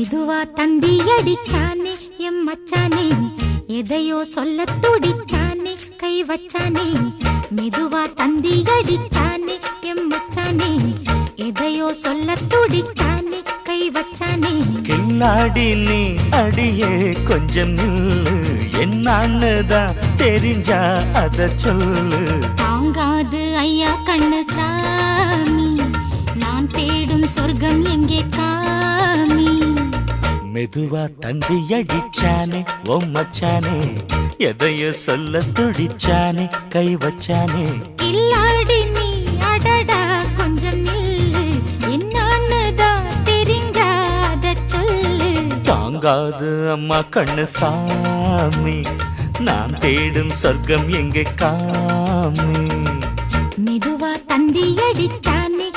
மெதுவா தந்தி அடிச்சானே எம் மச்சானே, எதையோ சொல்ல துடிச்சானே கை வச்சானே. மெதுவா தந்தி அடிச்சானே எம் மச்சானே, எதையோ சொல்ல துடிச்சானே கை வச்சானே. கில்லாடி நீ அடியே கொஞ்சம் நில்லு, என்னான்னுதான் தெரிஞ்சா அத சொல்லு. தாங்காது ஐயா கண்ணு சாமி, நான் தேடும் சொர்க்கம் எங்கே காமி. மெதுவா தந்தி அடிச்சானே ஓ மச்சானே, எதையோ சொல்ல துடிச்சானே கை வச்சானே. கில்லாடி நீ அடடா கொஞ்சம் நில்லு, என்னான்னுதான் தெரிஞ்சாத சொல்லு. தாங்காது அம்மா கண்ணு சாமி, நான் தேடும் சொர்க்கம் எங்கே காமி. மெதுவா தந்தி அடிச்சானே